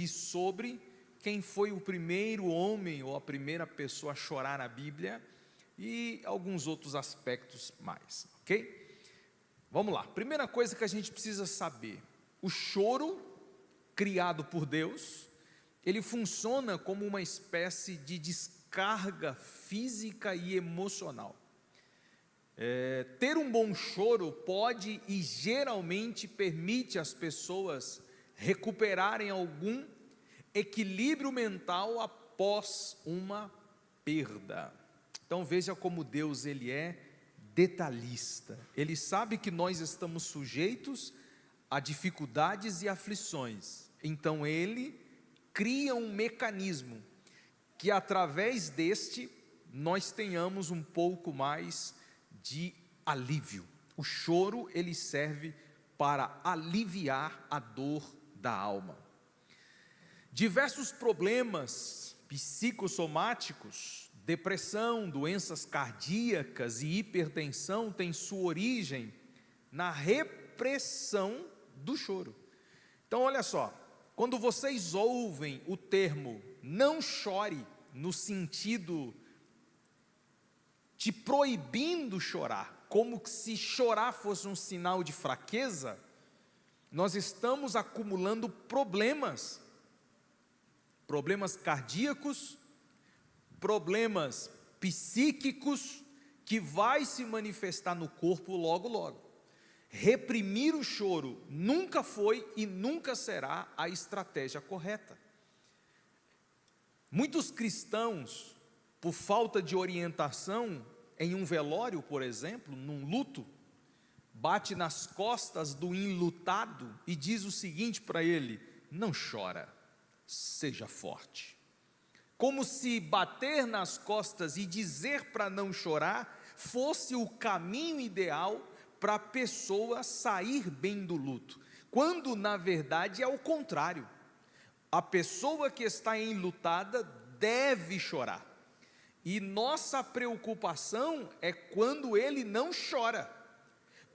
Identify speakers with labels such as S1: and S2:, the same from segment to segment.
S1: aqui sobre quem foi o primeiro homem ou a primeira pessoa a chorar na Bíblia e alguns outros aspectos mais, ok? Vamos lá, primeira coisa que a gente precisa saber: o choro, criado por Deus, ele funciona como uma espécie de descarga física e emocional. Ter um bom choro pode e geralmente permite às pessoas recuperarem algum equilíbrio mental após uma perda. Então veja como Deus ele é detalhista. Ele sabe que nós estamos sujeitos a dificuldades e aflições. Então ele cria um mecanismo que através deste nós tenhamos um pouco mais de alívio. O choro ele serve para aliviar a dor da alma. Diversos problemas psicossomáticos, depressão, doenças cardíacas e hipertensão têm sua origem na repressão do choro. Então olha só, quando vocês ouvem o termo não chore, no sentido te proibindo chorar, como se chorar fosse um sinal de fraqueza, nós estamos acumulando problemas cardíacos, problemas psíquicos, que vai se manifestar no corpo logo logo. Reprimir o choro nunca foi e nunca será a estratégia correta. Muitos cristãos, por falta de orientação, em um velório, por exemplo, num luto, bate nas costas do enlutado e diz o seguinte para ele: não chora, seja forte. Como se bater nas costas e dizer para não chorar fosse o caminho ideal para a pessoa sair bem do luto, quando na verdade é o contrário. A pessoa que está enlutada deve chorar, e nossa preocupação é quando ele não chora,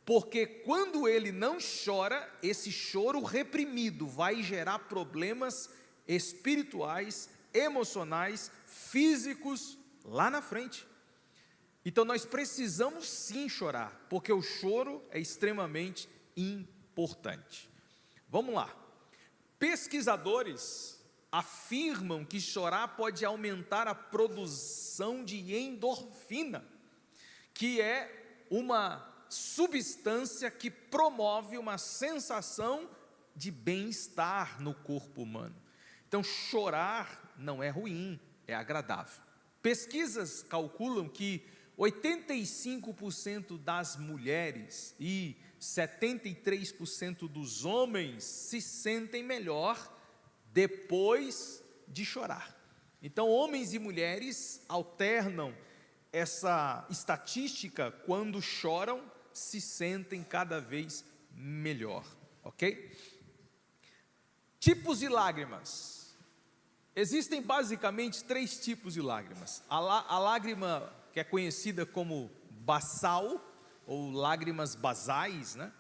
S1: porque quando ele não chora, esse choro reprimido vai gerar problemas espirituais, emocionais, físicos lá na frente. Então nós precisamos sim chorar, porque o choro é extremamente importante. Vamos lá. Pesquisadores afirmam que chorar pode aumentar a produção de endorfina, que é uma substância que promove uma sensação de bem-estar no corpo humano. Então chorar não é ruim, é agradável. Pesquisas calculam que 85% das mulheres e 73% dos homens se sentem melhor depois de chorar. Então homens e mulheres alternam essa estatística: quando choram, se sentem cada vez melhor, ok? Tipos de lágrimas. Existem basicamente 3 tipos de lágrimas. A lágrima que é conhecida como basal, ou lágrimas basais, né?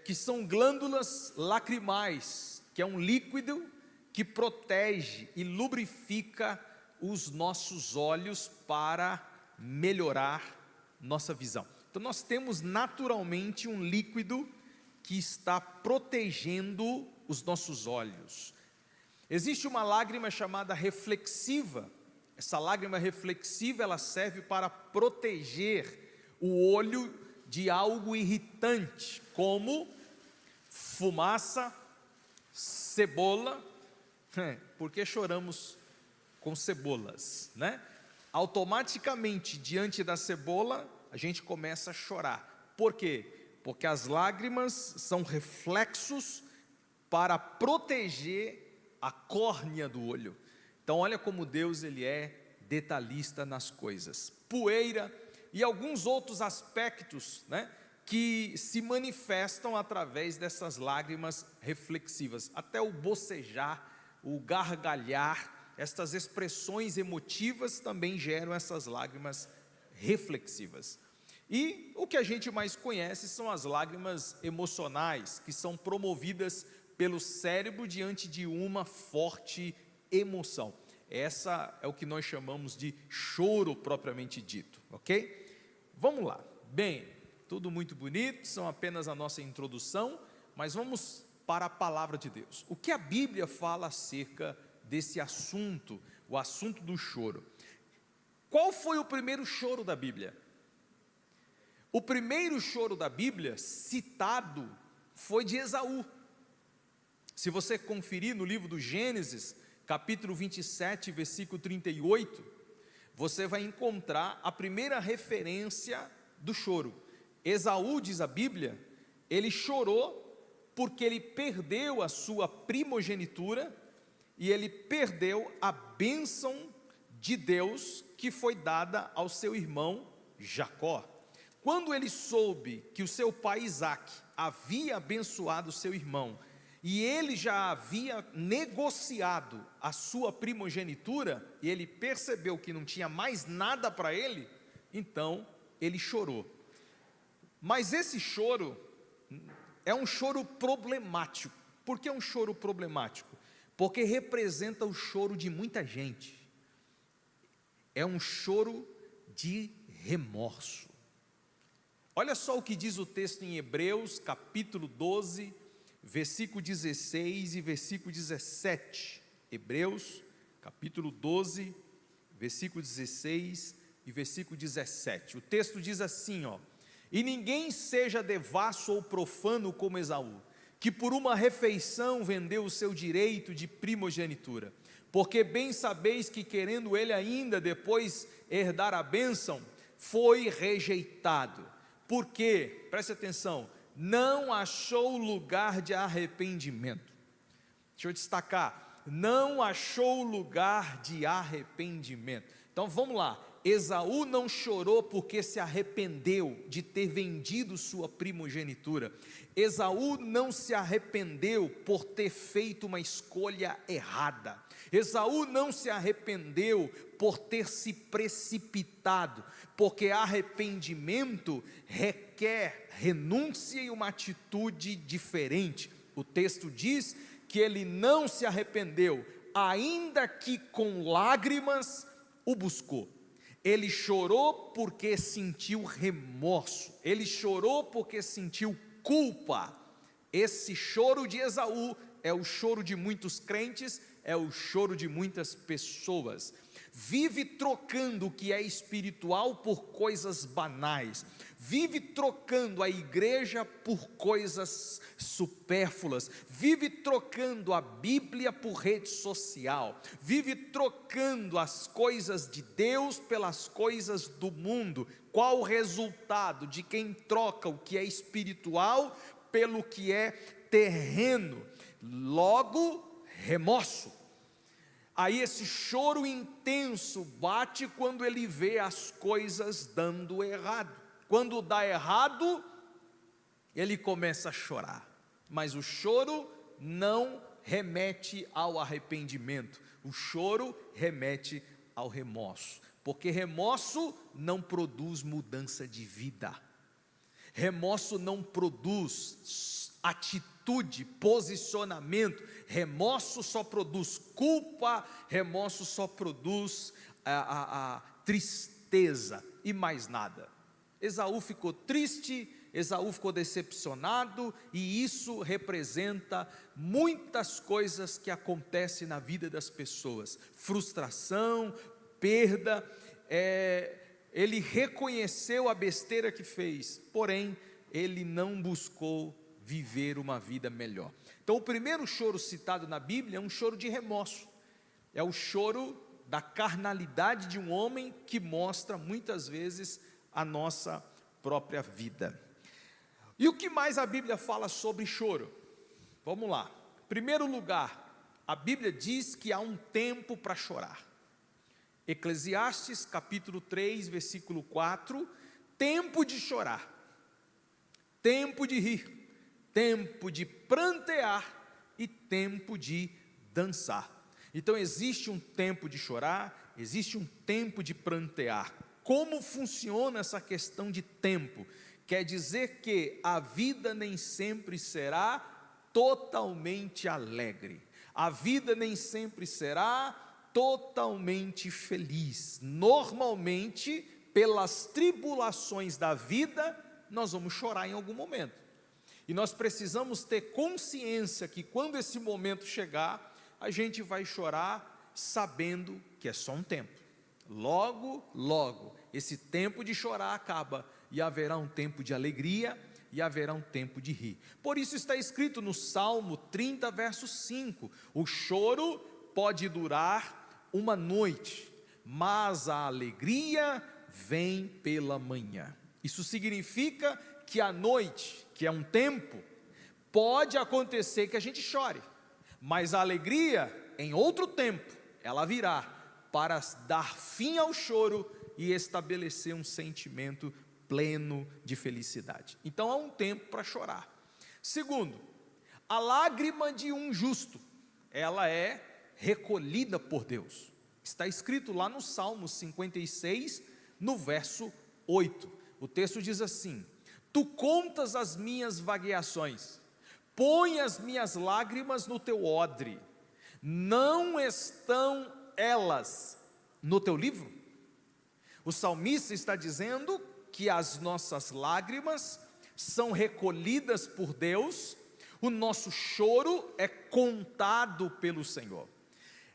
S1: Que são glândulas lacrimais, que é um líquido que protege e lubrifica os nossos olhos para melhorar nossa visão. Então nós temos naturalmente um líquido que está protegendo os nossos olhos. Existe uma lágrima chamada reflexiva. Essa lágrima reflexiva, ela serve para proteger o olho de algo irritante, como fumaça, cebola. Por que choramos com cebolas, né? Automaticamente, diante da cebola, a gente começa a chorar. Por quê? Porque as lágrimas são reflexos para proteger a córnea do olho. Então olha como Deus ele é detalhista nas coisas. Poeira e alguns outros aspectos, né, que se manifestam através dessas lágrimas reflexivas. Até o bocejar, o gargalhar, estas expressões emotivas também geram essas lágrimas reflexivas. E o que a gente mais conhece são as lágrimas emocionais, que são promovidas pelo cérebro diante de uma forte emoção. Essa é o que nós chamamos de choro propriamente dito, ok? Vamos lá. Bem, tudo muito bonito, são apenas a nossa introdução, mas vamos para a palavra de Deus. O que a Bíblia fala acerca desse assunto, o assunto do choro? Qual foi o primeiro choro da Bíblia? O primeiro choro da Bíblia citado foi de Esaú. Se você conferir no livro do Gênesis, capítulo 27, versículo 38, você vai encontrar a primeira referência do choro. Esaú, diz a Bíblia, ele chorou porque ele perdeu a sua primogenitura e ele perdeu a bênção de Deus que foi dada ao seu irmão Jacó. Quando ele soube que o seu pai Isaque havia abençoado o seu irmão e ele já havia negociado a sua primogenitura, e ele percebeu que não tinha mais nada para ele, então ele chorou. Mas esse choro é um choro problemático. Por que é um choro problemático? Porque representa o choro de muita gente. É um choro de remorso. Olha só o que diz o texto em Hebreus, capítulo 12, versículo 16 e versículo 17. Hebreus, capítulo 12, versículo 16 e versículo 17. O texto diz assim, ó: e ninguém seja devasso ou profano como Esaú, que por uma refeição vendeu o seu direito de primogenitura, porque bem sabeis que querendo ele ainda depois herdar a bênção, foi rejeitado. Por quê? Preste atenção, não achou lugar de arrependimento. Deixa eu destacar, não achou lugar de arrependimento. Então vamos lá, Esaú não chorou porque se arrependeu de ter vendido sua primogenitura. Esaú não se arrependeu por ter feito uma escolha errada. Esaú não se arrependeu por ter se precipitado, porque arrependimento requer renúncia e uma atitude diferente. O texto diz que ele não se arrependeu, ainda que com lágrimas o buscou. Ele chorou porque sentiu remorso, ele chorou porque sentiu culpa. Esse choro de Esaú é o choro de muitos crentes, é o choro de muitas pessoas. Vive trocando o que é espiritual por coisas banais, vive trocando a igreja por coisas supérfluas, vive trocando a Bíblia por rede social, vive trocando as coisas de Deus pelas coisas do mundo. Qual o resultado de quem troca o que é espiritual pelo que é terreno? Logo, remorso. Aí esse choro intenso bate quando ele vê as coisas dando errado. Quando dá errado, ele começa a chorar. Mas o choro não remete ao arrependimento. O choro remete ao remorso. Porque remorso não produz mudança de vida. Remorso não produz atitude, posicionamento. Remorso só produz culpa, remorso só produz a tristeza e mais nada. Esaú ficou triste, Esaú ficou decepcionado, e isso representa muitas coisas que acontecem na vida das pessoas: frustração, perda. Ele reconheceu a besteira que fez, porém ele não buscou viver uma vida melhor. Então o primeiro choro citado na Bíblia é um choro de remorso, é o choro da carnalidade de um homem que mostra muitas vezes a nossa própria vida. E o que mais a Bíblia fala sobre choro? Vamos lá. Em primeiro lugar, a Bíblia diz que há um tempo para chorar. Eclesiastes capítulo 3, versículo 4, tempo de chorar, tempo de rir, tempo de prantear e tempo de dançar. Então existe um tempo de chorar, existe um tempo de prantear. Como funciona essa questão de tempo? Quer dizer que a vida nem sempre será totalmente alegre. A vida nem sempre será totalmente feliz. Normalmente, pelas tribulações da vida, nós vamos chorar em algum momento. E nós precisamos ter consciência que quando esse momento chegar, a gente vai chorar sabendo que é só um tempo. Logo, logo, esse tempo de chorar acaba e haverá um tempo de alegria e haverá um tempo de rir. Por isso está escrito no Salmo 30, verso 5, o choro pode durar uma noite, mas a alegria vem pela manhã. Isso significa que a noite, que é um tempo, pode acontecer que a gente chore, mas a alegria, em outro tempo, ela virá para dar fim ao choro e estabelecer um sentimento pleno de felicidade. Então há um tempo para chorar. Segundo, a lágrima de um justo, ela é recolhida por Deus. Está escrito lá no Salmo 56, no verso 8. O texto diz assim: Tu contas as minhas vagueações, põe as minhas lágrimas no teu odre, não estão elas no teu livro? O salmista está dizendo que as nossas lágrimas são recolhidas por Deus, o nosso choro é contado pelo Senhor.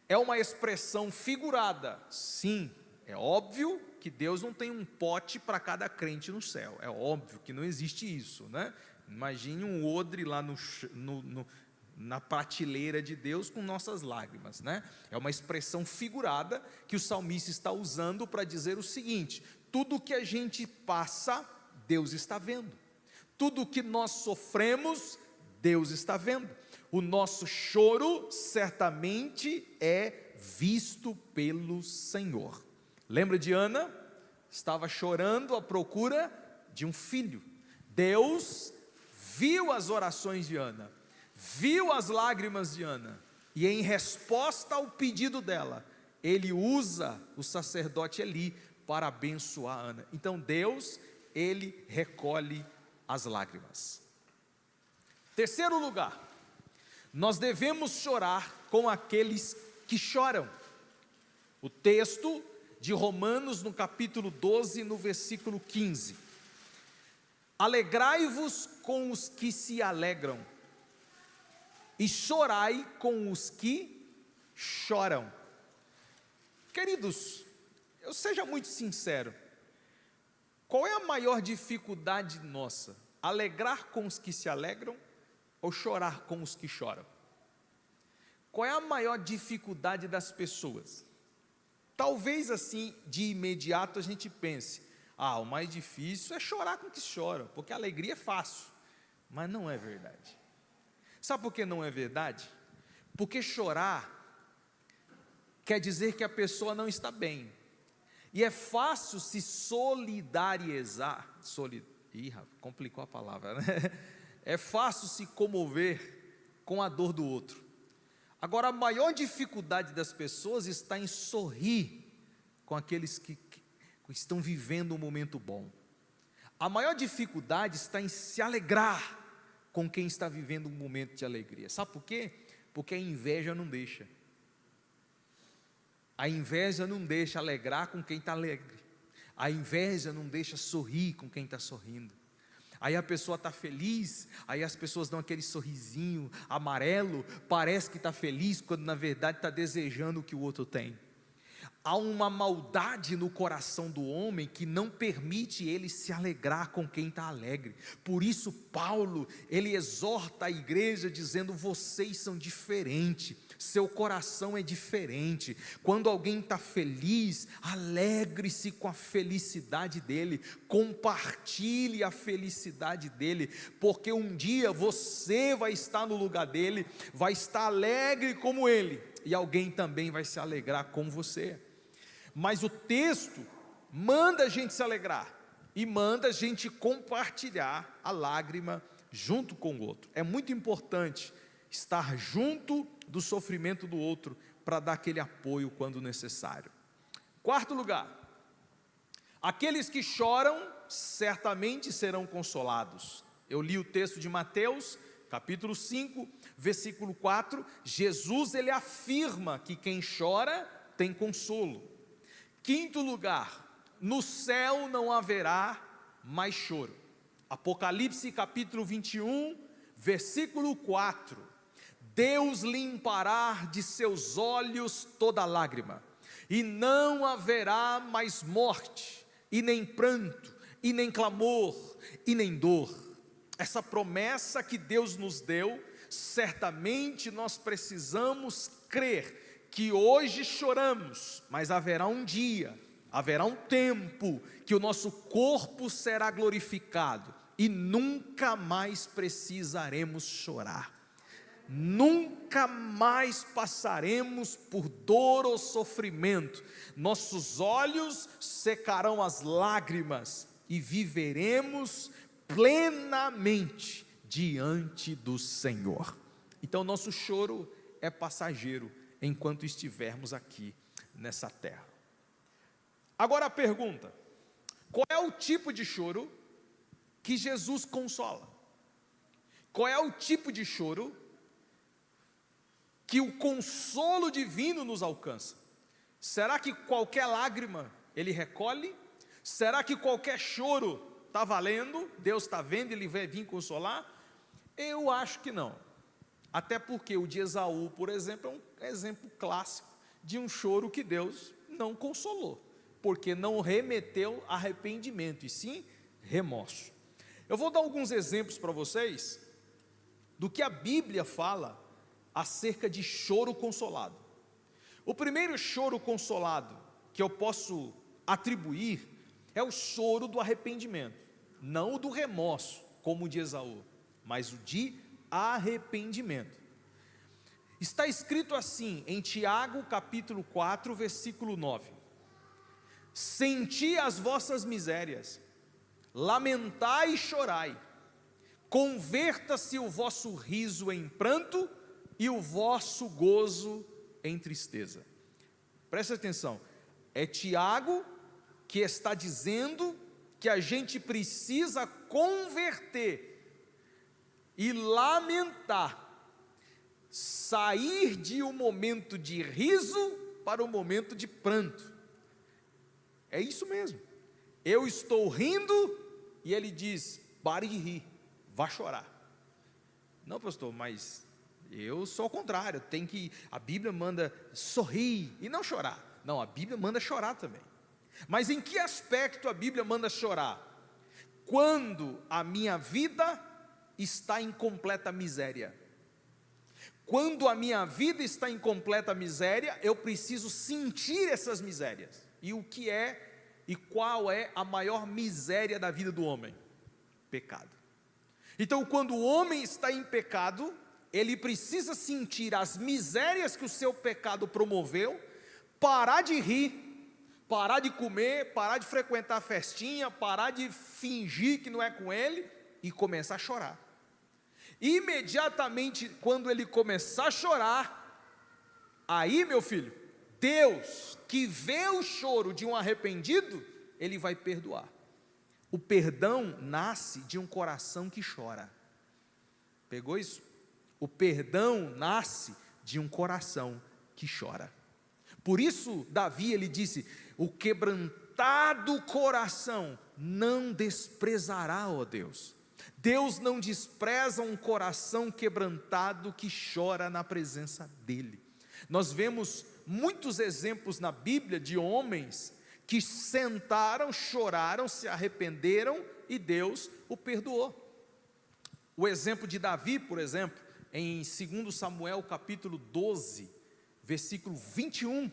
S1: É uma expressão figurada, sim, é óbvio que Deus não tem um pote para cada crente no céu, é óbvio que não existe isso, né? Imagine um odre lá na prateleira de Deus com nossas lágrimas, né? É uma expressão figurada que o salmista está usando para dizer o seguinte: tudo que a gente passa, Deus está vendo. Tudo que nós sofremos, Deus está vendo. O nosso choro certamente é visto pelo Senhor. Lembra de Ana? Estava chorando à procura de um filho. Deus viu as orações de Ana, viu as lágrimas de Ana, e em resposta ao pedido dela, ele usa o sacerdote Eli para abençoar Ana. Então Deus, ele recolhe as lágrimas. Terceiro lugar, nós devemos chorar com aqueles que choram. O texto de Romanos, no capítulo 12, no versículo 15: alegrai-vos com os que se alegram, e chorai com os que choram. Queridos, eu seja muito sincero, qual é a maior dificuldade nossa? Alegrar com os que se alegram ou chorar com os que choram? Qual é a maior dificuldade das pessoas? Talvez assim, de imediato a gente pense: o mais difícil é chorar com os que choram, porque a alegria é fácil. Mas não é verdade. Sabe por que não é verdade? Porque chorar quer dizer que a pessoa não está bem. E é fácil se solidarizar. Complicou a palavra, né? É fácil se comover com a dor do outro. Agora, a maior dificuldade das pessoas está em sorrir com aqueles que estão vivendo um momento bom. A maior dificuldade está em se alegrar com quem está vivendo um momento de alegria. Sabe por quê? Porque a inveja não deixa. A inveja não deixa alegrar com quem está alegre. A inveja não deixa sorrir com quem está sorrindo. Aí a pessoa está feliz, aí as pessoas dão aquele sorrisinho amarelo, parece que está feliz, quando na verdade está desejando o que o outro tem. Há uma maldade no coração do homem que não permite ele se alegrar com quem está alegre. Por isso Paulo, ele exorta a igreja dizendo: vocês são diferentes, seu coração é diferente. Quando alguém está feliz, alegre-se com a felicidade dele, compartilhe a felicidade dele, porque um dia você vai estar no lugar dele, vai estar alegre como ele, e alguém também vai se alegrar com você. Mas o texto manda a gente se alegrar e manda a gente compartilhar a lágrima junto com o outro. É muito importante estar junto do sofrimento do outro para dar aquele apoio quando necessário. Quarto lugar, aqueles que choram certamente serão consolados. Eu li o texto de Mateus capítulo 5, versículo 4, Jesus ele afirma que quem chora tem consolo. Quinto lugar, no céu não haverá mais choro. Apocalipse capítulo 21, versículo 4, Deus limpará de seus olhos toda lágrima, e não haverá mais morte, e nem pranto, e nem clamor, e nem dor. Essa promessa que Deus nos deu, certamente nós precisamos crer, que hoje choramos, mas haverá um dia, haverá um tempo, que o nosso corpo será glorificado, e nunca mais precisaremos chorar, nunca mais passaremos por dor ou sofrimento, nossos olhos secarão as lágrimas, e viveremos plenamente diante do Senhor. Então nosso choro é passageiro, enquanto estivermos aqui nessa terra. Agora a pergunta: qual é o tipo de choro que Jesus consola? Qual é o tipo de choro que o consolo divino nos alcança? Será que qualquer lágrima ele recolhe? Será que qualquer choro está valendo? Deus está vendo e ele vai vir consolar? Eu acho que não. Até porque o de Esaú, por exemplo, é um exemplo clássico de um choro que Deus não consolou, porque não remeteu arrependimento, e sim remorso. Eu vou dar alguns exemplos para vocês do que a Bíblia fala acerca de choro consolado. O primeiro choro consolado que eu posso atribuir é o choro do arrependimento, não o do remorso, como o de Esaú, mas o de arrependimento. Está escrito assim em Tiago capítulo 4, versículo 9: senti as vossas misérias, lamentai e chorai, converta-se o vosso riso em pranto e o vosso gozo em tristeza. Presta atenção, é Tiago que está dizendo que a gente precisa converter e lamentar, sair de um momento de riso para um momento de pranto. É isso mesmo. Eu estou rindo e ele diz: pare de rir, vá chorar. Não, pastor, mas eu sou ao contrário, a Bíblia manda sorrir e não chorar. Não, a Bíblia manda chorar também. Mas em que aspecto a Bíblia manda chorar? Quando a minha vida está em completa miséria. Quando a minha vida está em completa miséria, eu preciso sentir essas misérias. E o que é e qual é a maior miséria da vida do homem? Pecado. Então, quando o homem está em pecado, ele precisa sentir as misérias que o seu pecado promoveu, parar de rir, parar de comer, parar de frequentar a festinha, parar de fingir que não é com ele e começar a chorar. Imediatamente quando ele começar a chorar, aí, meu filho, Deus, que vê o choro de um arrependido, ele vai perdoar. O perdão nasce de um coração que chora. Pegou isso? O perdão nasce de um coração que chora. Por isso Davi, ele disse: o quebrantado coração não desprezará, ó Deus. Deus não despreza um coração quebrantado que chora na presença dEle. Nós vemos muitos exemplos na Bíblia de homens que sentaram, choraram, se arrependeram e Deus o perdoou. O exemplo de Davi, por exemplo, em 2 Samuel capítulo 12, versículo 21,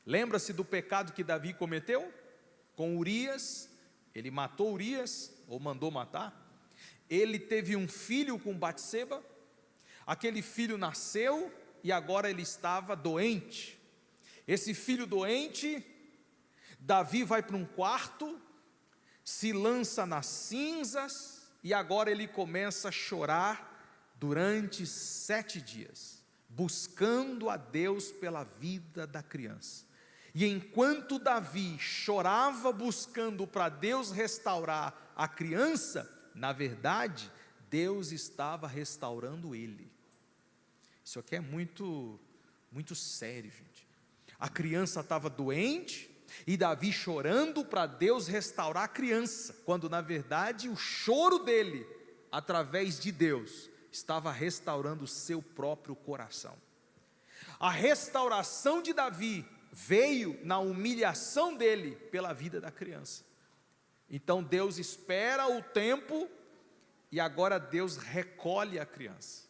S1: lembra-se do pecado que Davi cometeu? Com Urias, ele matou Urias, ou mandou matar. Ele teve um filho com Batseba, aquele filho nasceu e agora ele estava doente. Esse filho doente, Davi vai para um quarto, se lança nas cinzas e agora ele começa a chorar durante 7 dias, buscando a Deus pela vida da criança. E enquanto Davi chorava buscando para Deus restaurar a criança, na verdade, Deus estava restaurando ele. Isso aqui é muito sério, gente. A criança estava doente, e Davi chorando para Deus restaurar a criança, quando na verdade o choro dele, através de Deus, estava restaurando o seu próprio coração. A restauração de Davi veio na humilhação dele pela vida da criança. Então Deus espera o tempo, e agora Deus recolhe a criança.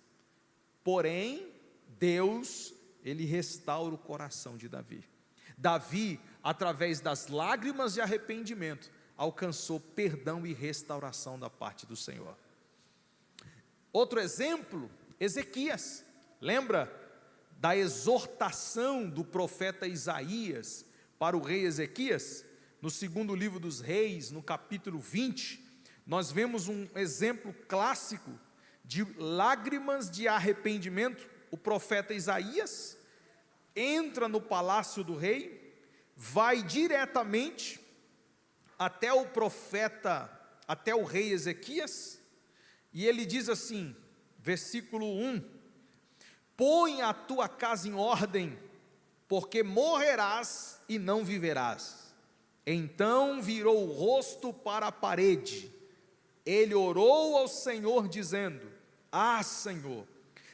S1: Porém, Deus, ele restaura o coração de Davi. Davi, através das lágrimas de arrependimento, alcançou perdão e restauração da parte do Senhor. Outro exemplo, Ezequias. Lembra da exortação do profeta Isaías para o rei Ezequias? No segundo livro dos reis, no capítulo 20, nós vemos um exemplo clássico de lágrimas de arrependimento. O profeta Isaías entra no palácio do rei, vai diretamente até o profeta, até o rei Ezequias, e ele diz assim, versículo 1: põe a tua casa em ordem, porque morrerás e não viverás. Então virou o rosto para a parede, ele orou ao Senhor dizendo: ah, Senhor,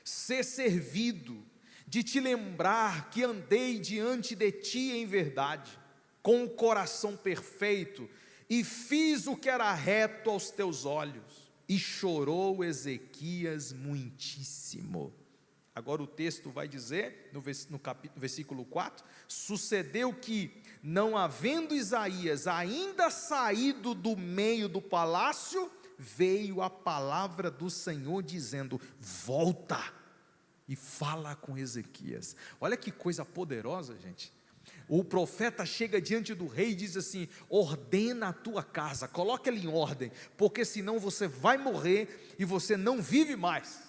S1: sê servido de te lembrar que andei diante de ti em verdade, com o coração perfeito, e fiz o que era reto aos teus olhos. E chorou Ezequias muitíssimo. Agora o texto vai dizer, no versículo 4, sucedeu que, não havendo Isaías ainda saído do meio do palácio, veio a palavra do Senhor dizendo: volta e fala com Ezequias. Olha que coisa poderosa, gente. O profeta chega diante do rei e diz assim: ordena a tua casa, coloca ela em ordem, porque senão você vai morrer e você não vive mais.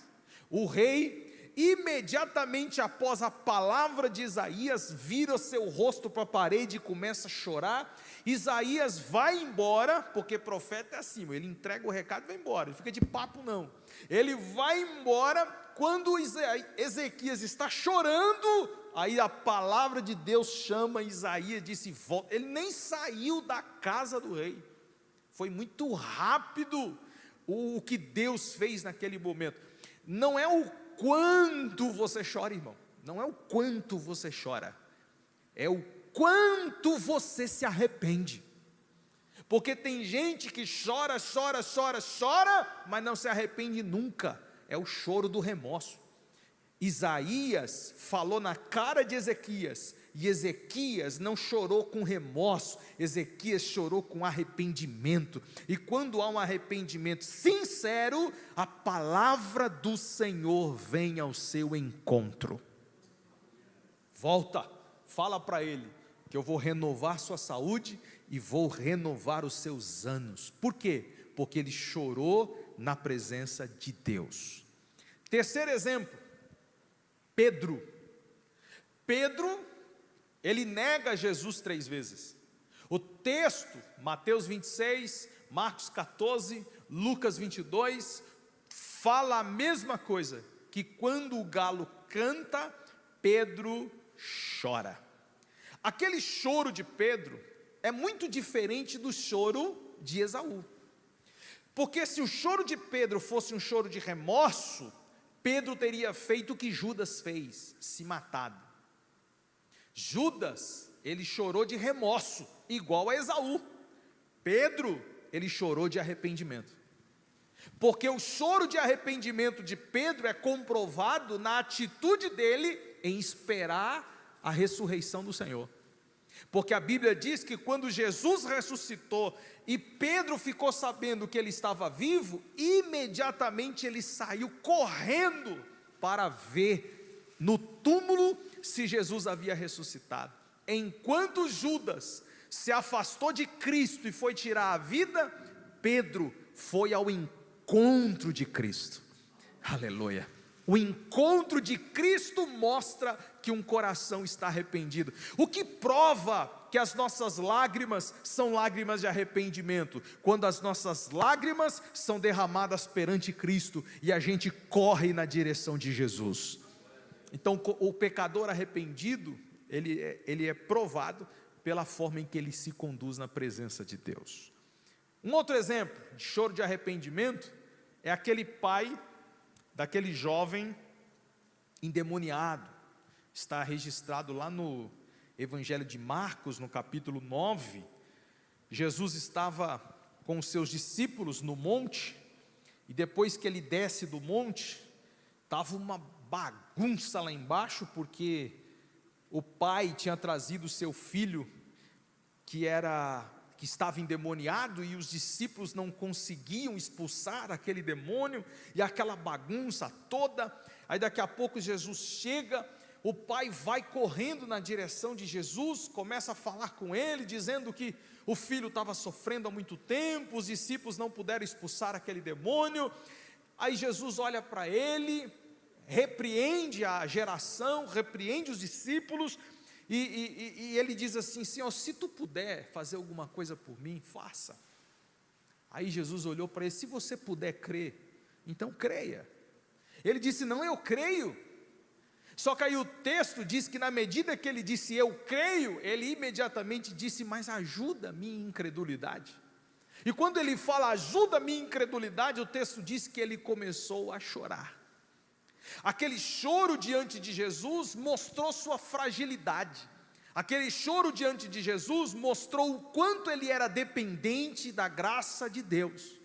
S1: O rei, imediatamente após a palavra de Isaías, vira seu rosto para a parede e começa a chorar. Isaías vai embora, porque profeta é assim, ele entrega o recado e vai embora, não fica de papo não. Ele vai embora. Quando Ezequias está chorando, aí a palavra de Deus chama Isaías, disse: volta. Ele nem saiu da casa do rei. Foi muito rápido o que Deus fez naquele momento. Não é o quanto você chora, irmão, não é o quanto você chora, é o quanto você se arrepende. Porque tem gente que chora, mas não se arrepende nunca. É o choro do remorso. Isaías falou na cara de Ezequias, e Ezequias não chorou com remorso, Ezequias chorou com arrependimento. E quando há um arrependimento sincero, a palavra do Senhor vem ao seu encontro. Volta, fala para ele que eu vou renovar sua saúde e vou renovar os seus anos. Por quê? Porque ele chorou na presença de Deus. Terceiro exemplo, Pedro. Pedro, ele nega Jesus 3 vezes. O texto, Mateus 26, Marcos 14, Lucas 22, fala a mesma coisa, que quando o galo canta, Pedro chora. Aquele choro de Pedro é muito diferente do choro de Esaú. Porque se o choro de Pedro fosse um choro de remorso, Pedro teria feito o que Judas fez, se matado. Judas, ele chorou de remorso, igual a Esaú. Pedro, ele chorou de arrependimento. Porque o choro de arrependimento de Pedro é comprovado na atitude dele em esperar a ressurreição do Senhor. Porque a Bíblia diz que quando Jesus ressuscitou e Pedro ficou sabendo que ele estava vivo, imediatamente ele saiu correndo para ver no túmulo se Jesus havia ressuscitado. Enquanto Judas se afastou de Cristo e foi tirar a vida, Pedro foi ao encontro de Cristo. Aleluia. O encontro de Cristo mostra que um coração está arrependido. O que prova que as nossas lágrimas são lágrimas de arrependimento? Quando as nossas lágrimas são derramadas perante Cristo e a gente corre na direção de Jesus. Então o pecador arrependido, ele é provado pela forma em que ele se conduz na presença de Deus. Um outro exemplo de choro de arrependimento é aquele pai daquele jovem endemoniado. Está registrado lá no Evangelho de Marcos, no capítulo 9. Jesus estava com os seus discípulos no monte, e depois que ele desce do monte, estava uma bagunça lá embaixo, porque o pai tinha trazido o seu filho, que estava endemoniado, e os discípulos não conseguiam expulsar aquele demônio, e aquela bagunça toda. Aí daqui a pouco Jesus chega, o pai vai correndo na direção de Jesus, começa a falar com ele, dizendo que o filho estava sofrendo há muito tempo, os discípulos não puderam expulsar aquele demônio. Aí Jesus olha para ele, repreende a geração, repreende os discípulos, e ele diz assim: Senhor, se tu puder fazer alguma coisa por mim, faça. Aí Jesus olhou para ele: se você puder crer, então creia. Ele disse: não, eu creio. Só que aí o texto diz que na medida que ele disse eu creio, ele imediatamente disse: mas ajuda a minha incredulidade. E quando ele fala ajuda a minha incredulidade, o texto diz que ele começou a chorar. Aquele choro diante de Jesus mostrou sua fragilidade. Aquele choro diante de Jesus mostrou o quanto ele era dependente da graça de Deus.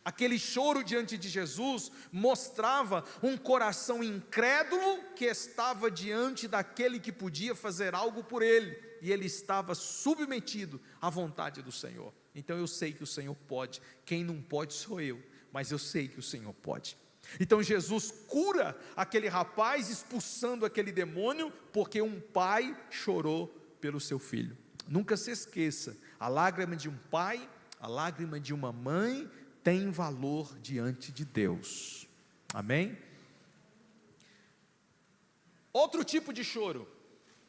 S1: Aquele choro diante de Jesus mostrava um coração incrédulo que estava diante daquele que podia fazer algo por ele, e ele estava submetido à vontade do Senhor. Então eu sei que o Senhor pode. Quem não pode sou eu, mas eu sei que o Senhor pode. Então Jesus cura aquele rapaz, expulsando aquele demônio, porque um pai chorou pelo seu filho. Nunca se esqueça, a lágrima de um pai, a lágrima de uma mãe tem valor diante de Deus. Amém? Outro tipo de choro,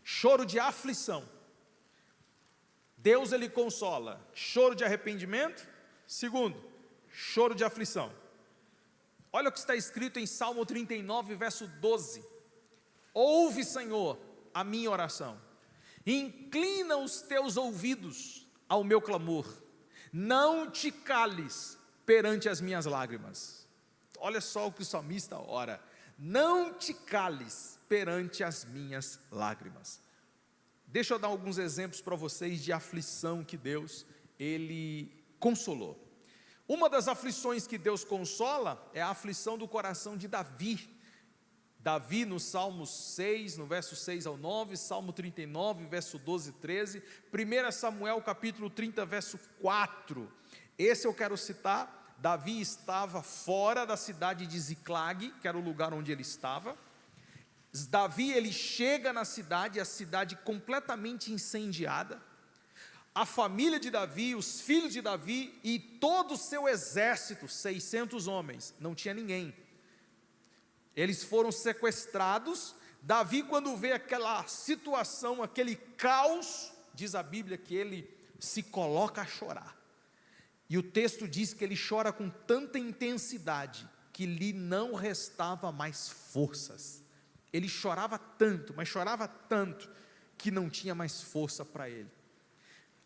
S1: choro de aflição. Deus ele consola, choro de arrependimento. Segundo, choro de aflição. Olha o que está escrito em Salmo 39, verso 12: ouve, Senhor, a minha oração, inclina os teus ouvidos ao meu clamor, não te cales perante as minhas lágrimas. Olha só o que o salmista ora: não te cales perante as minhas lágrimas. Deixa eu dar alguns exemplos para vocês de aflição que Deus, ele consolou. Uma das aflições que Deus consola é a aflição do coração de Davi. Davi no Salmo 6, no verso 6 ao 9, Salmo 39, verso 12 e 13, 1 Samuel capítulo 30, verso 4, esse eu quero citar. Davi estava fora da cidade de Ziclag, que era o lugar onde ele estava. Davi, ele chega na cidade, a cidade completamente incendiada. A família de Davi, os filhos de Davi e todo o seu exército, 600 homens, não tinha ninguém. Eles foram sequestrados. Davi, quando vê aquela situação, aquele caos, diz a Bíblia que ele se coloca a chorar. E o texto diz que ele chora com tanta intensidade que lhe não restava mais forças. Ele chorava tanto, mas chorava tanto, que não tinha mais força para ele.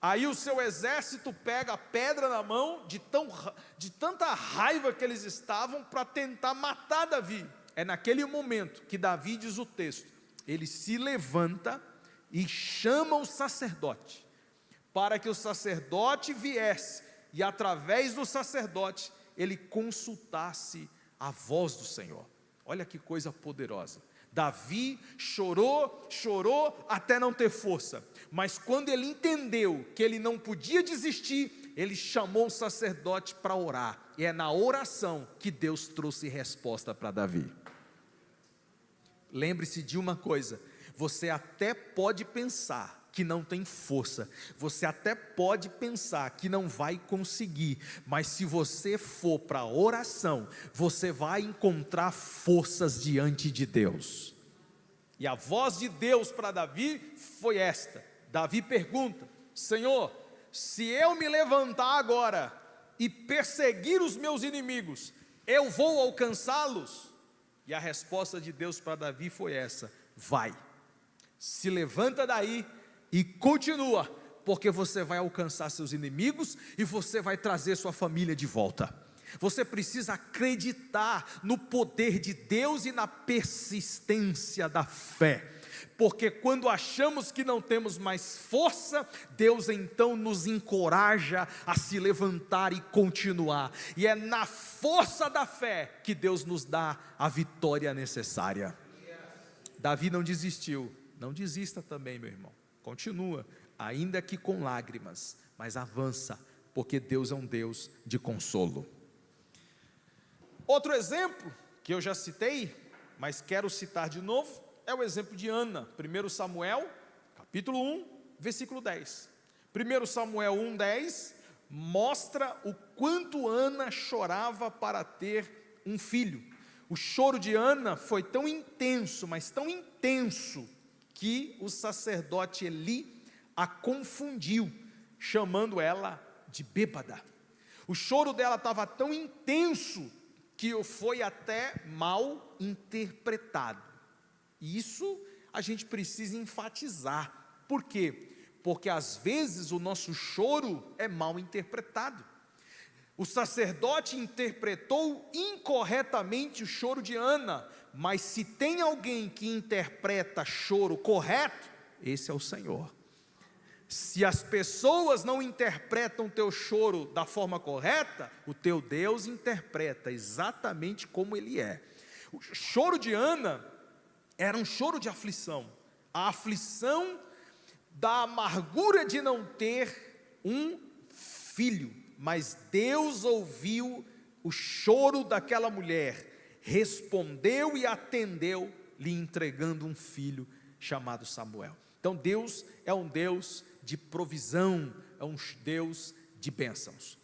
S1: Aí o seu exército pega a pedra na mão, de tanta raiva que eles estavam, para tentar matar Davi. É naquele momento que Davi, diz o texto, ele se levanta e chama o sacerdote, para que o sacerdote viesse, e através do sacerdote, ele consultasse a voz do Senhor. Olha que coisa poderosa. Davi chorou até não ter força, mas quando ele entendeu que ele não podia desistir, ele chamou o sacerdote para orar, e é na oração que Deus trouxe resposta para Davi. Lembre-se de uma coisa: você até pode pensar que não tem força. Você até pode pensar que não vai conseguir, mas se você for para a oração, você vai encontrar forças diante de Deus. E a voz de Deus para Davi foi esta. Davi pergunta: Senhor, se eu me levantar agora e perseguir os meus inimigos, eu vou alcançá-los? E a resposta de Deus para Davi foi essa: vai, se levanta daí e continua, porque você vai alcançar seus inimigos e você vai trazer sua família de volta. Você precisa acreditar no poder de Deus e na persistência da fé, porque quando achamos que não temos mais força, Deus então nos encoraja a se levantar e continuar, e é na força da fé que Deus nos dá a vitória necessária. Davi não desistiu. Não desista também, meu irmão, continua, ainda que com lágrimas, mas avança, porque Deus é um Deus de consolo. Outro exemplo, que eu já citei, mas quero citar de novo, é o exemplo de Ana. 1 Samuel, capítulo 1, versículo 10. 1 Samuel 1:10 mostra o quanto Ana chorava para ter um filho. O choro de Ana foi tão intenso, mas tão intenso, que o sacerdote Eli a confundiu, chamando ela de bêbada. O choro dela estava tão intenso, que foi até mal interpretado. E isso a gente precisa enfatizar. Por quê? Porque às vezes o nosso choro é mal interpretado. O sacerdote interpretou incorretamente o choro de Ana, mas se tem alguém que interpreta choro correto, esse é o Senhor. Se as pessoas não interpretam o teu choro da forma correta, o teu Deus interpreta exatamente como Ele é. O choro de Ana era um choro de aflição, a aflição da amargura de não ter um filho, mas Deus ouviu o choro daquela mulher, respondeu e atendeu, lhe entregando um filho chamado Samuel. Então Deus é um Deus de provisão, é um Deus de bênçãos.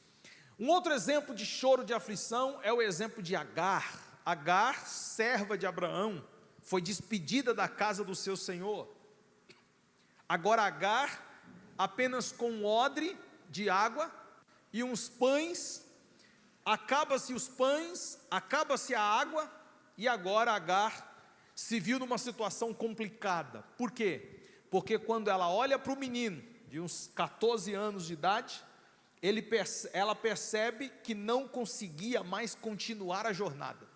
S1: Um outro exemplo de choro de aflição é o exemplo de Agar. Agar, serva de Abraão, foi despedida da casa do seu senhor. Agora Agar, apenas com um odre de água e uns pães, acaba-se os pães, acaba-se a água, e agora Agar se viu numa situação complicada. Por quê? Porque quando ela olha para o menino, de uns 14 anos de idade, ela percebe que não conseguia mais continuar a jornada.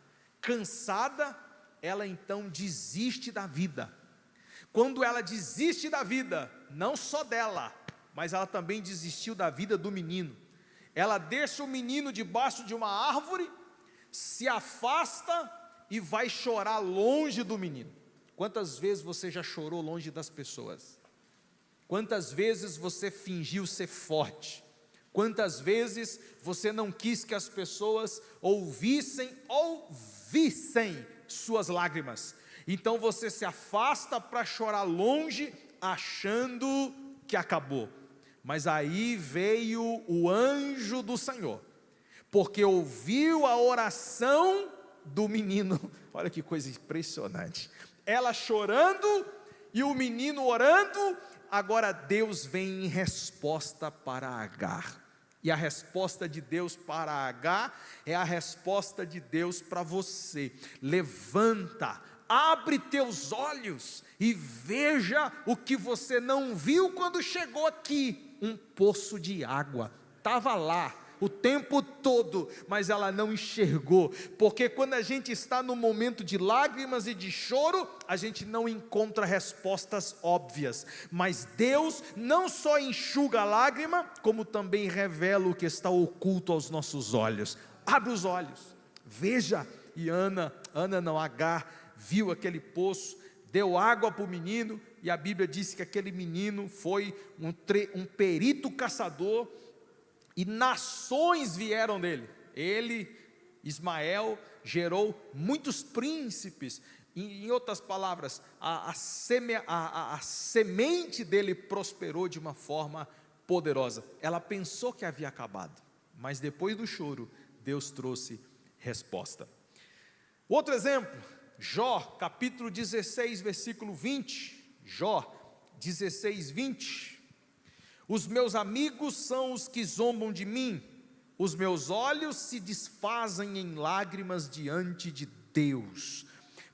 S1: Cansada, ela então desiste da vida. Quando ela desiste da vida, não só dela, mas ela também desistiu da vida do menino. Ela deixa o menino debaixo de uma árvore, se afasta e vai chorar longe do menino. Quantas vezes você já chorou longe das pessoas? Quantas vezes você fingiu ser forte? Quantas vezes você não quis que as pessoas ouvissem ou vissem suas lágrimas? Então você se afasta para chorar longe, achando que acabou. Mas aí veio o anjo do Senhor, porque ouviu a oração do menino. Olha que coisa impressionante. Ela chorando e o menino orando. Agora Deus vem em resposta para Agar. E a resposta de Deus para Agar é a resposta de Deus para você. Levanta, abre teus olhos e veja o que você não viu quando chegou aqui. Um poço de água, estava lá o tempo todo, mas ela não enxergou, porque quando a gente está no momento de lágrimas e de choro, a gente não encontra respostas óbvias, mas Deus não só enxuga a lágrima, como também revela o que está oculto aos nossos olhos. Abre os olhos, veja. E Agar viu aquele poço, deu água para o menino, e a Bíblia diz que aquele menino foi um perito caçador, e nações vieram dele. Ele, Ismael, gerou muitos príncipes, Em outras palavras, a semente dele prosperou de uma forma poderosa. Ela pensou que havia acabado, mas depois do choro, Deus trouxe resposta. Outro exemplo, Jó, capítulo 16, versículo 20. Jó 16, 20. Os meus amigos são os que zombam de mim, os meus olhos se desfazem em lágrimas diante de Deus.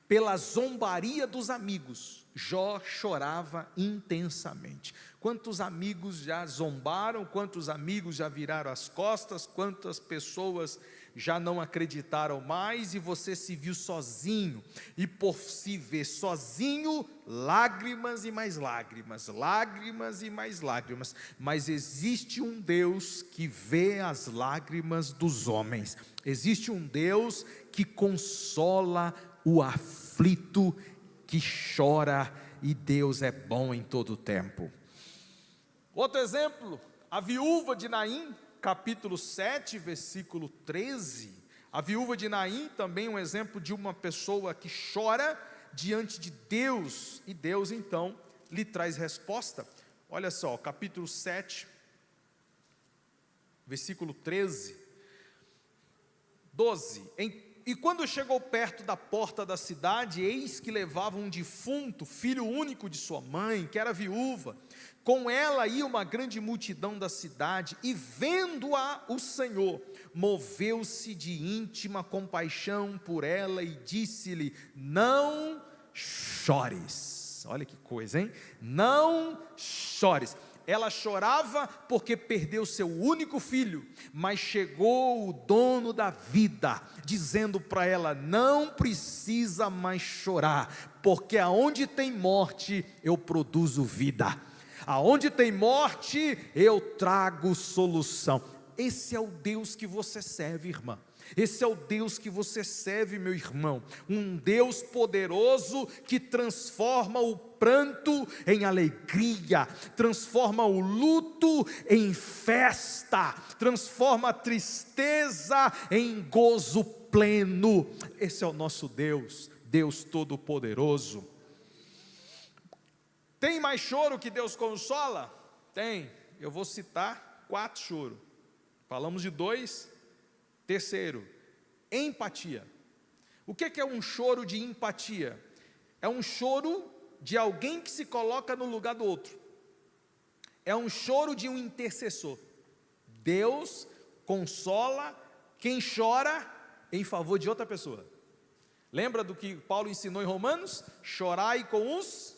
S1: Pela zombaria dos amigos, Jó chorava intensamente. Quantos amigos já zombaram, quantos amigos já viraram as costas, quantas pessoas já não acreditaram mais, e você se viu sozinho, e por se ver sozinho, lágrimas e mais lágrimas, lágrimas e mais lágrimas. Mas existe um Deus que vê as lágrimas dos homens, existe um Deus que consola o aflito, que chora, e Deus é bom em todo o tempo. Outro exemplo, a viúva de Naim, capítulo 7, versículo 13. A viúva de Naim também um exemplo de uma pessoa que chora diante de Deus, e Deus então lhe traz resposta. Olha só, capítulo 7, versículo 13, 12. E quando chegou perto da porta da cidade, eis que levava um defunto, filho único de sua mãe, que era viúva. Com ela ia uma grande multidão da cidade, e vendo-a o Senhor, moveu-se de íntima compaixão por ela, e disse-lhe: não chores. Olha que coisa, hein? Não chores. Ela chorava porque perdeu seu único filho, mas chegou o dono da vida, dizendo para ela: não precisa mais chorar, porque aonde tem morte, eu produzo vida. Aonde tem morte, eu trago solução. Esse é o Deus que você serve, irmã. Esse é o Deus que você serve, meu irmão. Um Deus poderoso que transforma o pranto em alegria, transforma o luto em festa, transforma a tristeza em gozo pleno. Esse é o nosso Deus, Deus Todo-Poderoso. Tem mais choro que Deus consola? Tem. Eu vou citar 4 choros. Falamos de 2. Terceiro, empatia. O que é um choro de empatia? É um choro de alguém que se coloca no lugar do outro. É um choro de um intercessor. Deus consola quem chora em favor de outra pessoa. Lembra do que Paulo ensinou em Romanos? Chorai com os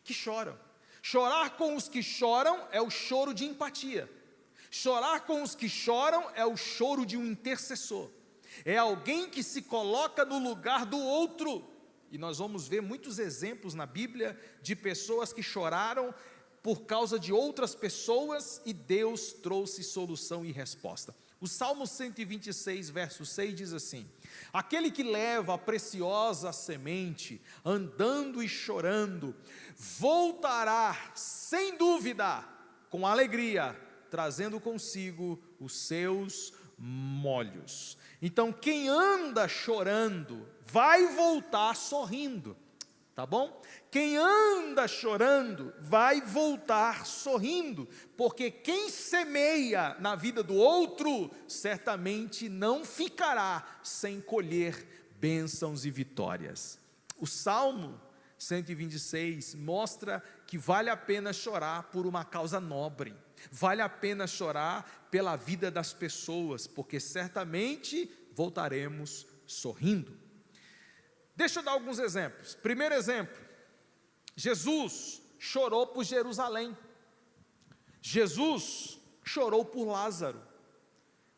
S1: que choram. Chorar com os que choram é o choro de empatia. Chorar com os que choram é o choro de um intercessor. É alguém que se coloca no lugar do outro. E nós vamos ver muitos exemplos na Bíblia de pessoas que choraram por causa de outras pessoas, e Deus trouxe solução e resposta. O Salmo 126, verso 6 diz assim: aquele que leva a preciosa semente, andando e chorando, voltará sem dúvida, com alegria, trazendo consigo os seus molhos. Então quem anda chorando, vai voltar sorrindo, tá bom? Quem anda chorando, vai voltar sorrindo, porque quem semeia na vida do outro, certamente não ficará sem colher bênçãos e vitórias. O Salmo 126 mostra que vale a pena chorar por uma causa nobre, vale a pena chorar pela vida das pessoas, porque certamente voltaremos sorrindo. Deixa eu dar alguns exemplos. Primeiro exemplo, Jesus chorou por Jerusalém. Jesus chorou por Lázaro.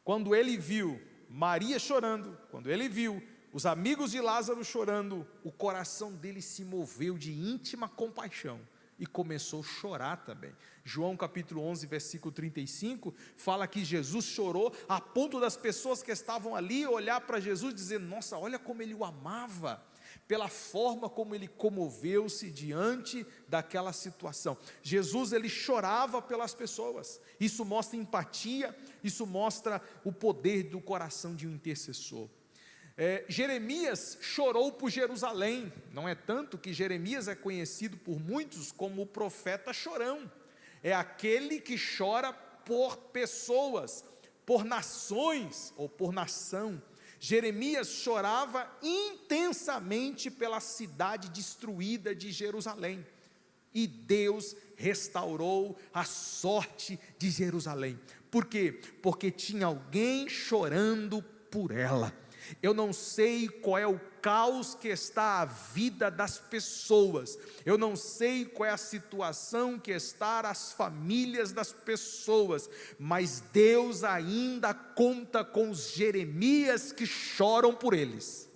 S1: Quando ele viu Maria chorando, quando ele viu os amigos de Lázaro chorando, o coração dele se moveu de íntima compaixão e começou a chorar também. João capítulo 11, versículo 35, fala que Jesus chorou a ponto das pessoas que estavam ali olhar para Jesus e dizer: nossa, olha como ele o amava, pela forma como ele comoveu-se diante daquela situação. Jesus, ele chorava pelas pessoas. Isso mostra empatia, isso mostra o poder do coração de um intercessor. Jeremias chorou por Jerusalém. Não é tanto que Jeremias é conhecido por muitos como o profeta chorão. É aquele que chora por pessoas, por nações ou por nação. Jeremias chorava intensamente pela cidade destruída de Jerusalém. E Deus restaurou a sorte de Jerusalém. Por quê? Porque tinha alguém chorando por ela. Eu não sei qual é o caos que está a vida das pessoas, eu não sei qual é a situação que está as famílias das pessoas, mas Deus ainda conta com os Jeremias que choram por eles.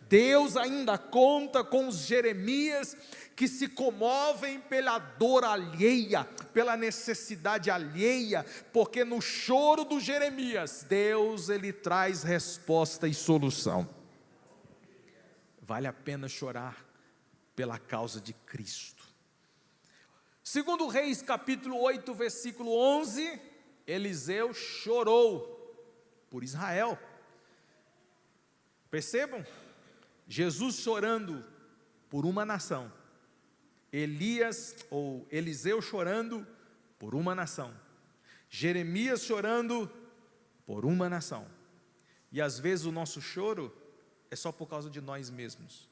S1: Deus ainda conta com os Jeremias que se comovem pela dor alheia, pela necessidade alheia, porque no choro do Jeremias, Deus ele traz resposta e solução. Vale a pena chorar pela causa de Cristo. Segundo Reis capítulo 8, versículo 11, Eliseu chorou por Israel. Percebam? Jesus chorando por uma nação, Eliseu chorando por uma nação, Jeremias chorando por uma nação. E às vezes o nosso choro é só por causa de nós mesmos.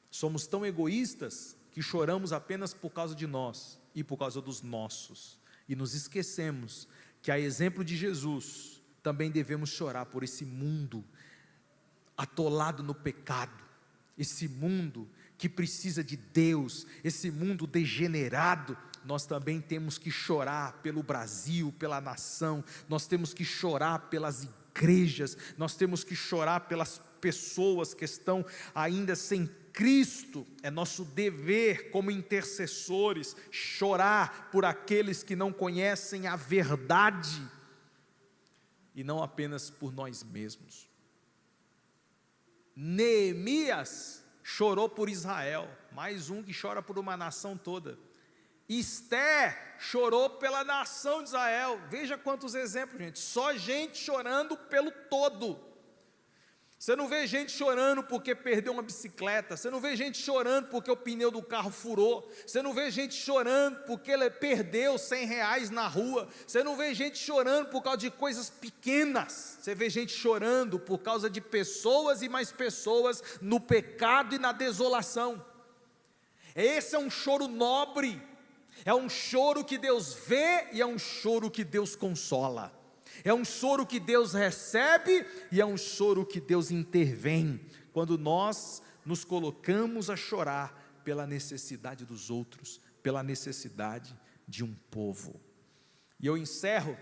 S1: Somos tão egoístas que choramos apenas por causa de nós e por causa dos nossos, e nos esquecemos que, a exemplo de Jesus, também devemos chorar por esse mundo atolado no pecado, esse mundo que precisa de Deus, esse mundo degenerado. Nós também temos que chorar pelo Brasil, pela nação, nós temos que chorar pelas igrejas, nós temos que chorar pelas pessoas que estão ainda sem Cristo. É nosso dever como intercessores, chorar por aqueles que não conhecem a verdade, e não apenas por nós mesmos. Neemias chorou por Israel, mais um que chora por uma nação toda. Esther chorou pela nação de Israel. Veja quantos exemplos, gente, só gente chorando pelo todo. Você não vê gente chorando porque perdeu uma bicicleta, você não vê gente chorando porque o pneu do carro furou, você não vê gente chorando porque ele perdeu R$100 na rua, você não vê gente chorando por causa de coisas pequenas, você vê gente chorando por causa de pessoas e mais pessoas no pecado e na desolação. Esse é um choro nobre, é um choro que Deus vê e é um choro que Deus consola. É um choro que Deus recebe e é um choro que Deus intervém, quando nós nos colocamos a chorar pela necessidade dos outros, pela necessidade de um povo. E eu encerro,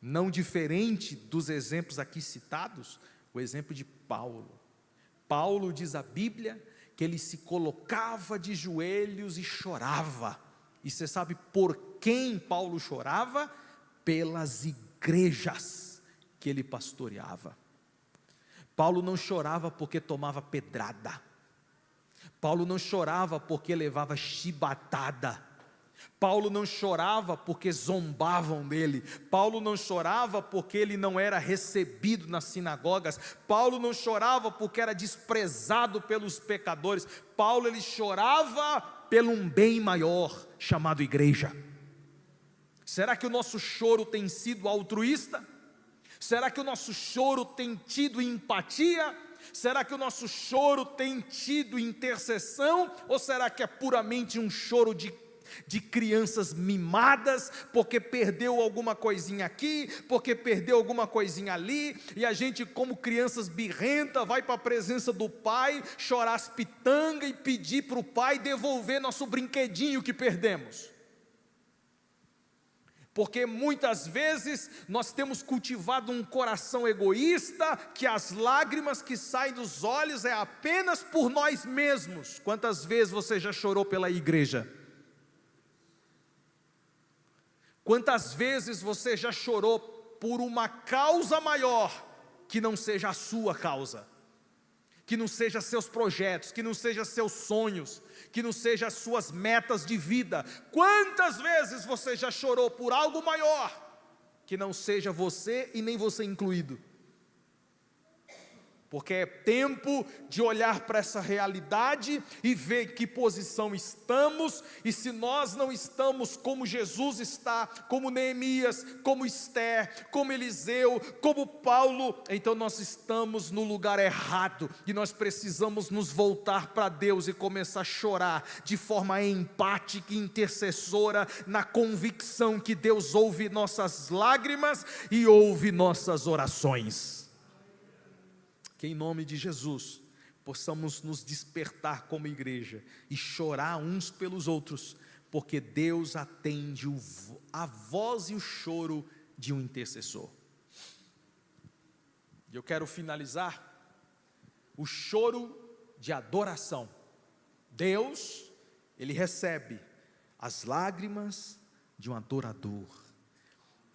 S1: não diferente dos exemplos aqui citados, o exemplo de Paulo. Paulo, diz a Bíblia, que ele se colocava de joelhos e chorava. E você sabe por quem Paulo chorava? Pelas igrejas que ele pastoreava. Paulo não chorava porque tomava pedrada. Paulo não chorava porque levava chibatada. Paulo não chorava porque zombavam dele. Paulo não chorava porque ele não era recebido nas sinagogas. Paulo não chorava porque era desprezado pelos pecadores. Paulo, ele chorava pelo um bem maior chamado igreja. Será que o nosso choro tem sido altruísta? Será que o nosso choro tem tido empatia? Será que o nosso choro tem tido intercessão? Ou será que é puramente um choro de crianças mimadas, porque perdeu alguma coisinha aqui, porque perdeu alguma coisinha ali, e a gente, como crianças birrenta, vai para a presença do pai, chorar as pitangas e pedir para o pai devolver nosso brinquedinho que perdemos? Porque muitas vezes nós temos cultivado um coração egoísta, que as lágrimas que saem dos olhos é apenas por nós mesmos. Quantas vezes você já chorou pela igreja? Quantas vezes você já chorou por uma causa maior, que não seja a sua causa, que não seja seus projetos, que não seja seus sonhos, que não seja as suas metas de vida? Quantas vezes você já chorou por algo maior, que não seja você e nem você incluído? porque é tempo de olhar para essa realidade e ver em que posição estamos, e se nós não estamos como Jesus está, como Neemias, como Esther, como Eliseu, como Paulo, então nós estamos no lugar errado, e nós precisamos nos voltar para Deus e começar a chorar de forma empática e intercessora, na convicção que Deus ouve nossas lágrimas e ouve nossas orações. Que em nome de Jesus, possamos nos despertar como igreja e chorar uns pelos outros, porque Deus atende a voz e o choro de um intercessor. E eu quero finalizar o choro de adoração. Deus, Ele recebe as lágrimas de um adorador,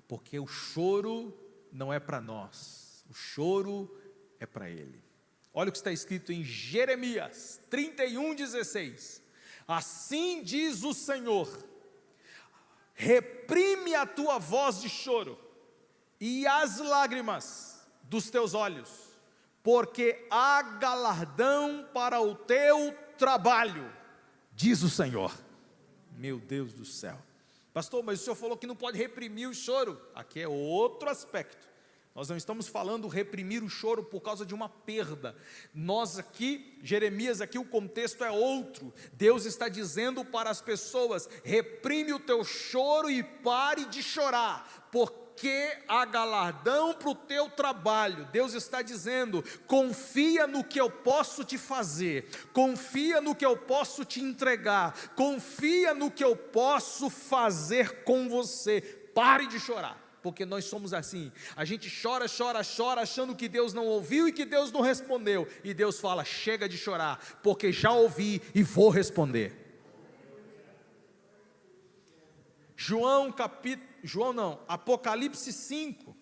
S1: porque o choro não é para nós, o choro é para Ele. Olha o que está escrito em Jeremias 31:16. Assim diz o Senhor: reprime a tua voz de choro e as lágrimas dos teus olhos, porque há galardão para o teu trabalho, diz o Senhor. Meu Deus do céu, pastor, mas o senhor falou que não pode reprimir o choro. Aqui é outro aspecto. Nós não estamos falando reprimir o choro por causa de uma perda. Nós aqui, Jeremias aqui, o contexto é outro. Deus está dizendo para as pessoas: reprime o teu choro e pare de chorar, porque há galardão para o teu trabalho. Deus está dizendo: confia no que eu posso te fazer, confia no que eu posso te entregar, confia no que eu posso fazer com você. Pare de chorar. Porque nós somos assim, a gente chora, achando que Deus não ouviu e que Deus não respondeu, e Deus fala: chega de chorar, porque já ouvi e vou responder. Apocalipse 5,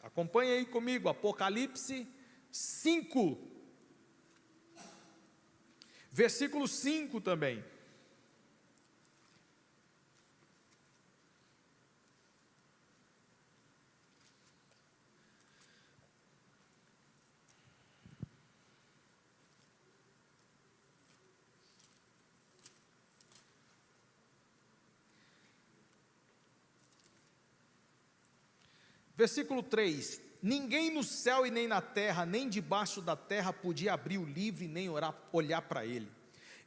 S1: acompanhe aí comigo, Apocalipse 5, versículo 5 também. Versículo 3: ninguém no céu e nem na terra, nem debaixo da terra, podia abrir o livro e nem olhar para ele.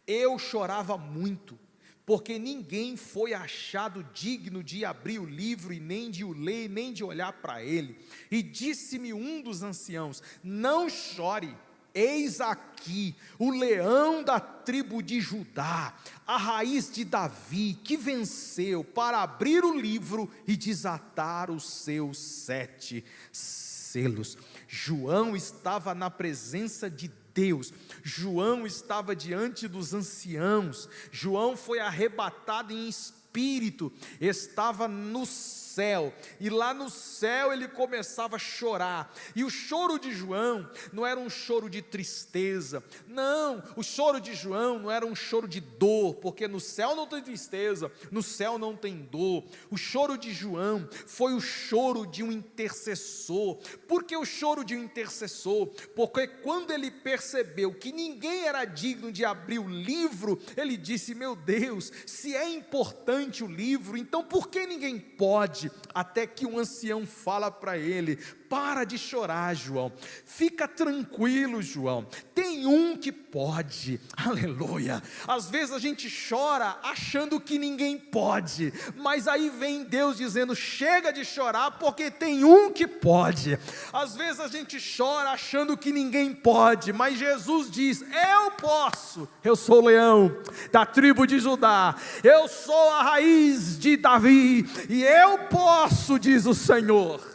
S1: Eu chorava muito, porque ninguém foi achado digno de abrir o livro, e nem de o ler, nem de olhar para ele. E disse-me um dos anciãos: não chore, eis aqui o leão da tribo de Judá, a raiz de Davi, que venceu para abrir o livro e desatar os seus 7 selos. João estava na presença de Deus, João estava diante dos anciãos, João foi arrebatado em espírito, estava no céu, e lá no céu ele começava a chorar, e o choro de João não era um choro de tristeza, não, o choro de João não era um choro de dor, porque no céu não tem tristeza, no céu não tem dor. O choro de João foi o choro de um intercessor. Por que o choro de um intercessor? Porque quando ele percebeu que ninguém era digno de abrir o livro, ele disse: meu Deus, se é importante o livro, então por que ninguém pode? Até que um ancião fala para ele: para de chorar, João, fica tranquilo, João, tem um que pode. Aleluia. Às vezes a gente chora achando que ninguém pode, mas aí vem Deus dizendo: chega de chorar, porque tem um que pode. Às vezes a gente chora achando que ninguém pode, mas Jesus diz: eu posso, eu sou o leão da tribo de Judá, eu sou a raiz de Davi, e eu posso, diz o Senhor.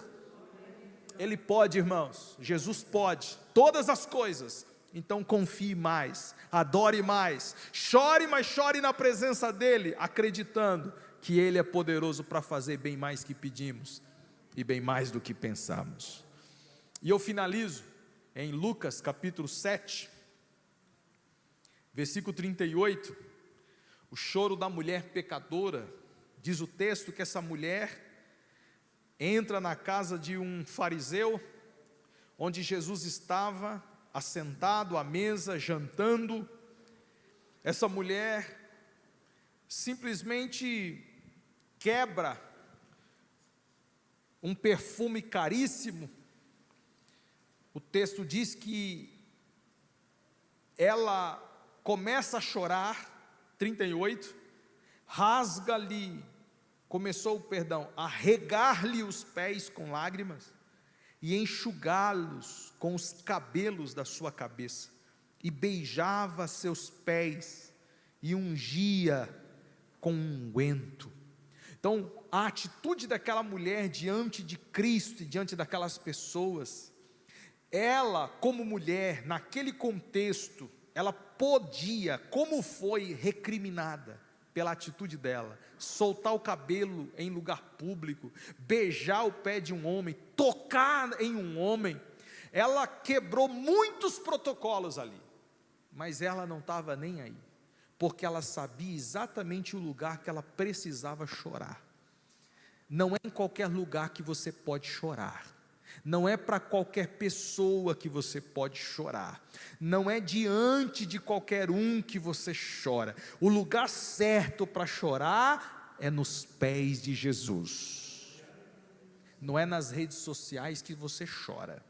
S1: Ele pode, irmãos, Jesus pode todas as coisas. Então confie mais, adore mais, chore, mas chore na presença dEle, acreditando que Ele é poderoso para fazer bem mais que pedimos e bem mais do que pensamos. E eu finalizo em Lucas capítulo 7, versículo 38, o choro da mulher pecadora. Diz o texto que essa mulher entra na casa de um fariseu, onde Jesus estava assentado à mesa, jantando. Essa mulher simplesmente quebra um perfume caríssimo. O texto diz que ela começa a chorar, 38, a regar-lhe os pés com lágrimas, e enxugá-los com os cabelos da sua cabeça, e beijava seus pés, e ungia com unguento. Então, a atitude daquela mulher diante de Cristo e diante daquelas pessoas, ela, como mulher, naquele contexto, ela podia, como foi recriminada pela atitude dela, soltar o cabelo em lugar público, beijar o pé de um homem, tocar em um homem. Ela quebrou muitos protocolos ali, mas ela não estava nem aí, porque ela sabia exatamente o lugar que ela precisava chorar. Não é em qualquer lugar que você pode chorar, não é para qualquer pessoa que você pode chorar, não é diante de qualquer um que você chora. O lugar certo para chorar é nos pés de Jesus. Não é nas redes sociais que você chora,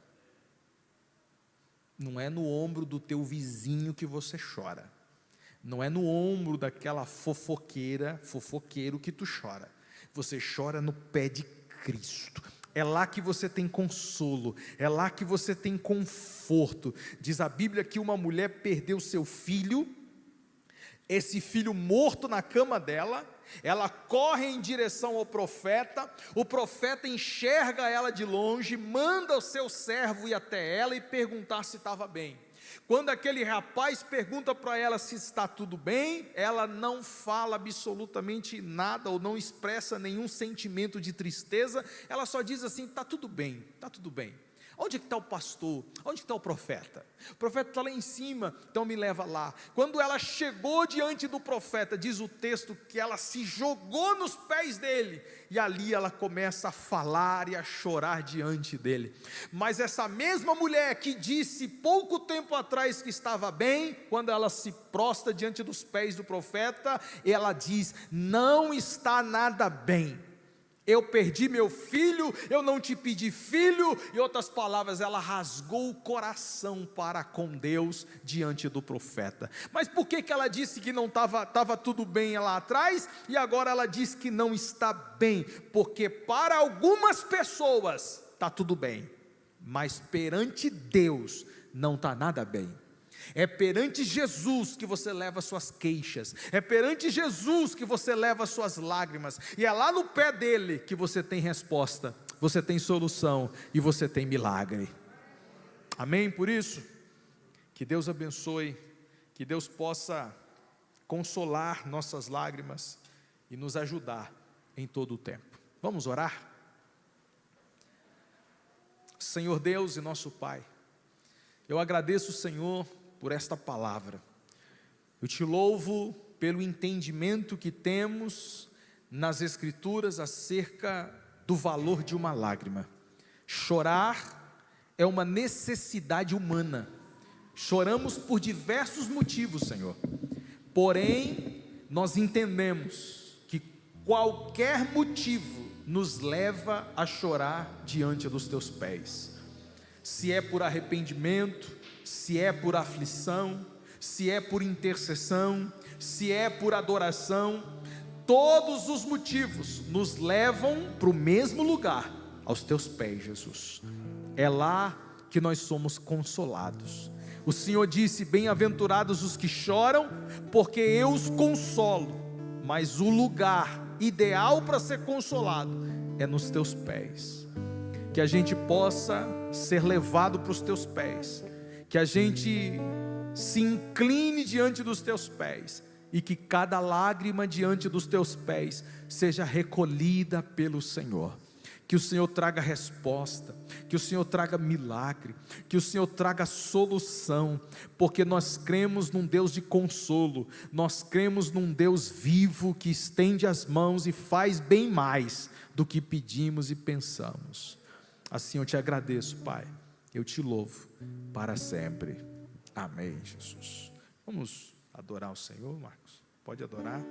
S1: não é no ombro do teu vizinho que você chora, não é no ombro daquela fofoqueiro que tu chora. Você chora no pé de Cristo. É lá que você tem consolo, é lá que você tem conforto. Diz a Bíblia que uma mulher perdeu seu filho, esse filho morto na cama dela, ela corre em direção ao profeta, o profeta enxerga ela de longe, manda o seu servo ir até ela e perguntar se estava bem. Quando aquele rapaz pergunta para ela se está tudo bem, ela não fala absolutamente nada, ou não expressa nenhum sentimento de tristeza, ela só diz assim: está tudo bem, está tudo bem. Onde está o pastor? Onde está o profeta? O profeta está lá em cima, então me leva lá. Quando ela chegou diante do profeta, diz o texto que ela se jogou nos pés dele, e ali ela começa a falar e a chorar diante dele. Mas essa mesma mulher que disse pouco tempo atrás que estava bem, quando ela se prostra diante dos pés do profeta, ela diz: não está nada bem. Eu perdi meu filho, eu não te pedi filho. Em outras palavras, ela rasgou o coração para com Deus diante do profeta. Mas por que ela disse que não estava tudo bem lá atrás, e agora ela diz que não está bem? Porque para algumas pessoas está tudo bem, mas perante Deus não está nada bem. É perante Jesus que você leva suas queixas, é perante Jesus que você leva suas lágrimas, e é lá no pé dele que você tem resposta, você tem solução e você tem milagre. Amém? Por isso, que Deus abençoe, que Deus possa consolar nossas lágrimas e nos ajudar em todo o tempo. Vamos orar? Senhor Deus e nosso Pai, eu agradeço, Senhor, por esta palavra. Eu te louvo pelo entendimento que temos nas Escrituras acerca do valor de uma lágrima. Chorar é uma necessidade humana. Choramos por diversos motivos, Senhor. Porém, nós entendemos que qualquer motivo nos leva a chorar diante dos teus pés. Se é por arrependimento, se é por aflição, se é por intercessão, se é por adoração, todos os motivos nos levam para o mesmo lugar, aos teus pés, Jesus. É lá que nós somos consolados. O Senhor disse: bem-aventurados os que choram, porque eu os consolo. Mas o lugar ideal para ser consolado é nos teus pés. Que a gente possa ser levado para os teus pés, que a gente se incline diante dos teus pés, e que cada lágrima diante dos teus pés seja recolhida pelo Senhor. Que o Senhor traga resposta, que o Senhor traga milagre, que o Senhor traga solução, porque nós cremos num Deus de consolo, nós cremos num Deus vivo que estende as mãos e faz bem mais do que pedimos e pensamos. Assim eu te agradeço, Pai, Eu te louvo para sempre. Amém, Jesus. Vamos adorar o Senhor, Marcos? Pode adorar.